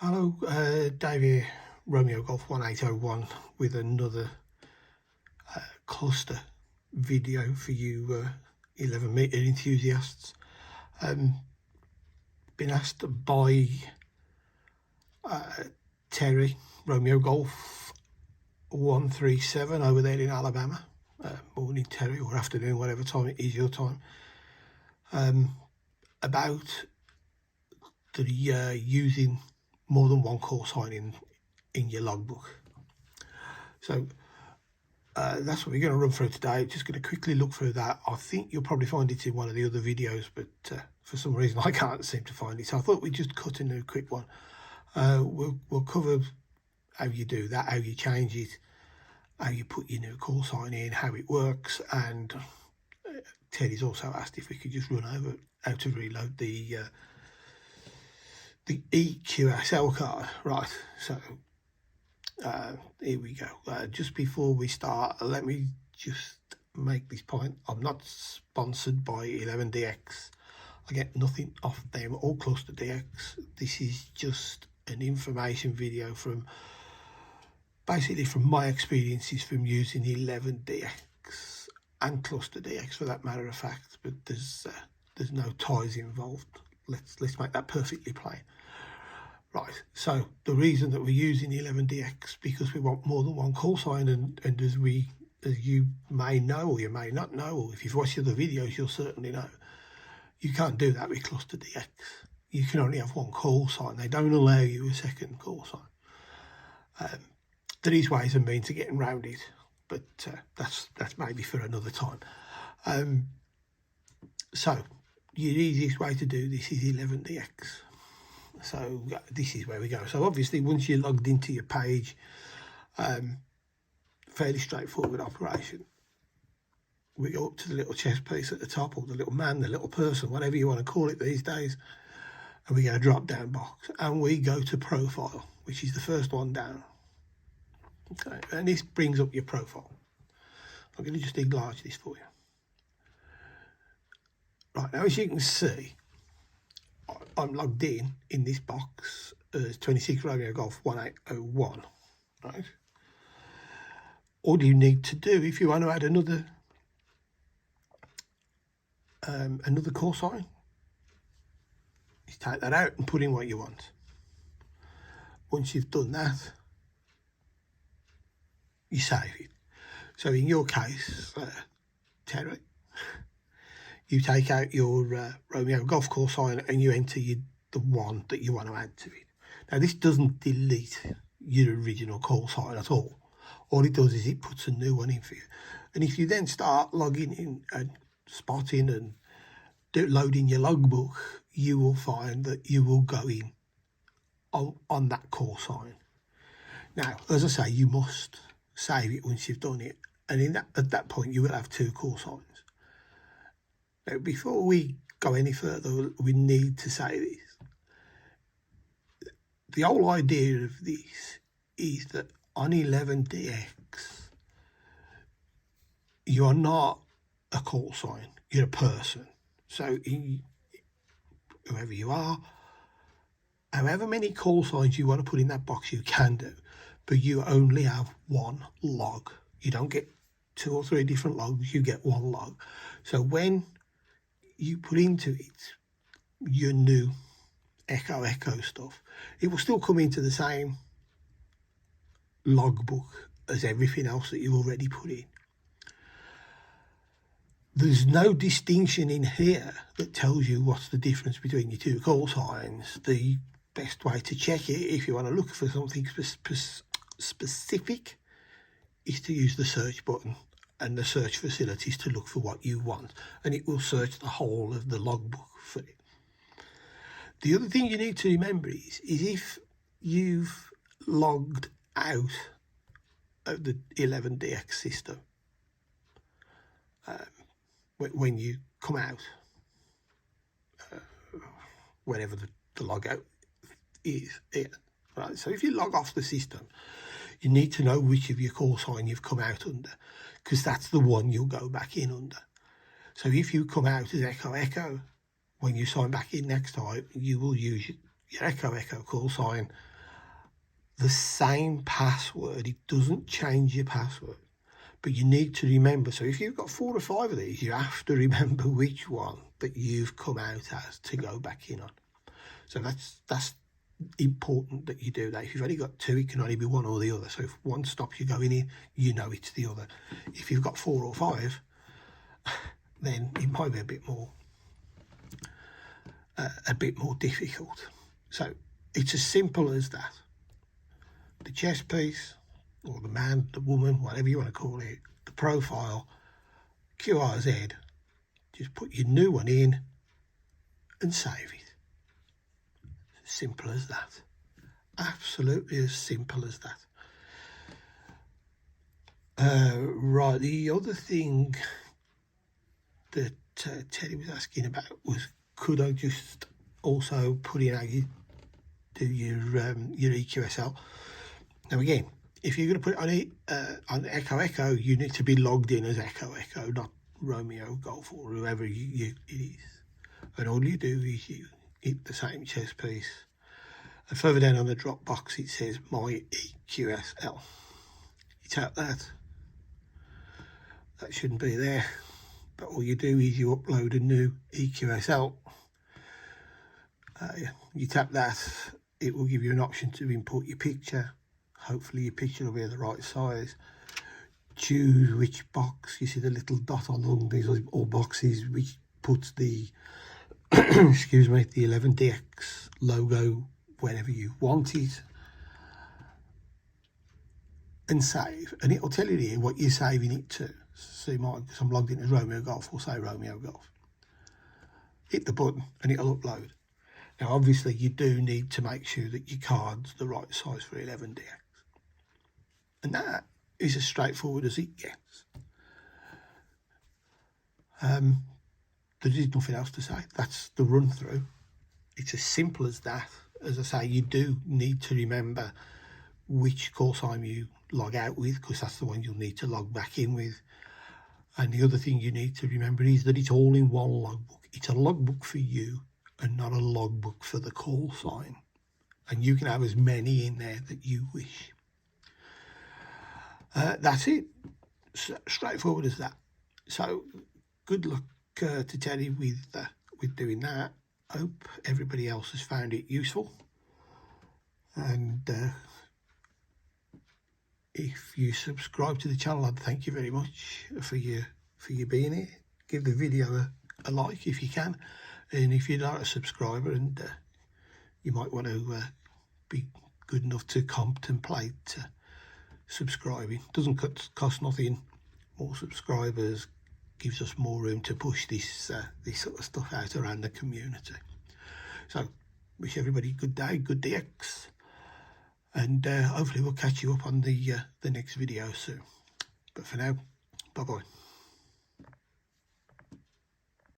Hello, Dave here, Romeo Golf 1801 with another cluster video for you 11 metre enthusiasts. Been asked by Terry, Romeo Golf 137 over there in Alabama. Morning Terry, or afternoon, whatever time it is your time, about the using more than one call sign in your logbook. So that's what we're going to run through today. Just going to quickly look through that. I think you'll probably find it in one of the other videos, but for some reason I can't seem to find it, so I thought we'd just cut in a quick one. We'll cover how you do that, how you change it, how you put your new call sign in, how it works, and Teddy's also asked if we could just run over how to reload the EQSL card. Right, so here we go. Just before we start, let me just make this point. I'm not sponsored by 11DX. I get nothing off them or Cluster DX. This is just an information video from basically from my experiences from using 11DX and Cluster DX for that matter of fact, but there's no ties involved. Let's make that perfectly plain. Right, so the reason that we're using 11DX because we want more than one call sign, and as you may know, or you may not know, or if you've watched other videos you'll certainly know, you can't do that with Cluster DX. You can only have one call sign. They don't allow you a second call sign. There is ways and means of getting around it, but that's maybe for another time. So the easiest way to do this is 11DX. So this is where we go. So obviously once you're logged into your page, fairly straightforward operation. We go up to the little chess piece at the top, or the little man, the little person, whatever you want to call it these days, and we get a drop down box and we go to profile, which is the first one down. Okay, and this brings up your profile. I'm going to just enlarge this for you. Right, now as you can see, I'm logged in this box as 26 Romeo Golf 1801, right? All you need to do, if you want to add another call sign, is take that out and put in what you want. Once you've done that, you save it. So in your case, Terry, you take out your Romeo Golf call sign and you enter the one that you want to add to it. Now this doesn't delete your original call sign at all. All it does is it puts a new one in for you. And if you then start logging in and spotting and loading your logbook, you will find that you will go in on that call sign. Now, as I say, you must save it once you've done it. And at that point, you will have two call signs. Now, before we go any further, we need to say this. The whole idea of this is that on 11DX, you are not a call sign, you're a person. So whoever you are, however many call signs you want to put in that box, you can do, but you only have one log. You don't get 2 or 3 different logs, you get one log. So when you put into it your new Echo stuff, it will still come into the same logbook as everything else that you already put in. There's no distinction in here that tells you what's the difference between your two call signs. The best way to check it, if you want to look for something specific, is to use the search button and the search facilities to look for what you want, and it will search the whole of the logbook for it. The other thing you need to remember is if you've logged out of the 11DX system, when you come out, whenever the log out is, right? So if you log off the system, you need to know which of your call sign you've come out under, because that's the one you'll go back in under. So if you come out as Echo, when you sign back in next time, you will use your Echo call sign the same password. It doesn't change your password, but you need to remember. So if you've got 4 or 5 of these, you have to remember which one that you've come out as to go back in on. So that's important that you do that. If you've only got 2, it can only be one or the other. So if one stops you going in, you know it's the other. If you've got 4 or 5, then it might be a bit more difficult. So it's as simple as that. The chess piece, or the man, the woman, whatever you want to call it, the profile, QRZ, just put your new one in and save it. Simple as that. Absolutely as simple as that. Right, the other thing that Teddy was asking about was, could I just also put in how you do your EQSL? Now again, if you're going to put it on Echo Echo, you need to be logged in as Echo Echo, not Romeo Golf or whoever it is. And all you do is you hit the same chess piece, and further down on the drop box it says My EQSL. You tap that. That shouldn't be there, but all you do is you upload a new EQSL. You tap that, it will give you an option to input your picture. Hopefully your picture will be the right size. Choose which box. You see the little dot along these all boxes, which puts the excuse me, the 11DX logo wherever you want it, and save. And it'll tell you here what you're saving it to. So you might, because I'm logged in as Romeo Golf, we'll say Romeo Golf. Hit the button and it'll upload. Now obviously you do need to make sure that your card's the right size for 11DX. And that is as straightforward as it gets. There is nothing else to say. That's the run through. It's as simple as that. As I say, you do need to remember which call sign you log out with, because that's the one you'll need to log back in with. And the other thing you need to remember is that it's all in one logbook. It's a logbook for you and not a logbook for the call sign. And you can have as many in there that you wish. That's it. Straightforward as that. So good luck to Teddy with doing that. Hope everybody else has found it useful. And if you subscribe to the channel, I'd thank you very much for you being here. Give the video a like if you can, and if you're not a subscriber, and you might want to be good enough to contemplate subscribing. Doesn't cost nothing. More subscribers gives us more room to push this sort of stuff out around the community. So wish everybody good day, good DX, and hopefully we'll catch you up on the next video soon. But for now, bye bye.